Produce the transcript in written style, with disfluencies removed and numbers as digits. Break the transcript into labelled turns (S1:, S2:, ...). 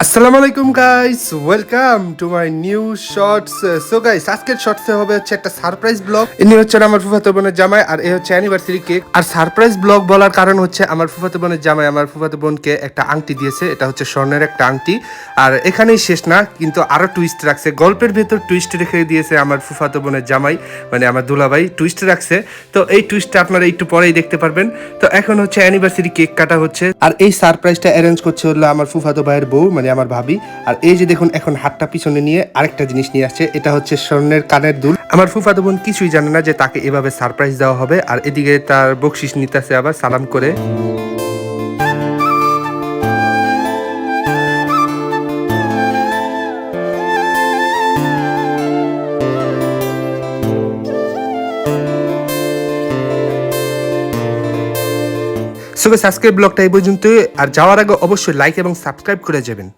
S1: আসসালামু আলাইকুম guys, welcome to my new shorts. So guys, আজকের শর্টসে হবে হচ্ছে একটা সারপ্রাইজ ব্লগ। ইনি হচ্ছে আমার ফুফাতো বোনের জামাই, আর এ হচ্ছে অ্যানিভার্সারি কেক। আর সারপ্রাইজ ব্লগ বলার কারণ হচ্ছে আমার ফুফাতো বোনের জামাই আমার ফুফাতো বোনকে একটা আংটি দিয়েছে। এটা হচ্ছে স্বর্ণের একটা আংটি। আর এখানেই শেষ না, কিন্তু আরো টুইস্ট রাখছে, গল্পের ভেতর টুইস্ট রেখে দিয়েছে আমার ফুফাতো বোনের জামাই, মানে আমার দুলাভাই টুইস্ট রাখছে। তো এই টুইস্টটা আপনারা একটু পরেই দেখতে পারবেন। তো এখন হচ্ছে অ্যানিভার্সারি কেক কাটা হচ্ছে, আর এই সারপ্রাইজটা অ্যারেঞ্জ করছে হলো আমার ফুফাতো ভাইয়ের বউ, মানে আমার ভাবি। আর এই যে দেখুন, এখন হাতটা পিছনে নিয়ে আরেকটা জিনিস নিয়ে আসছে, এটা হচ্ছে স্বর্ণের কানের দুল। আমার ফুফাতো বোন কিছুই জানে না যে তাকে এভাবে সারপ্রাইজ দেওয়া হবে। আর এদিকে তার বকশিস নিতেছে আবার সালাম করে। সো গাইস, আজকের ব্লগটা এই পর্যন্তই। আর যাওয়ার আগে অবশ্যই লাইক এবং সাবস্ক্রাইব করে যাবেন।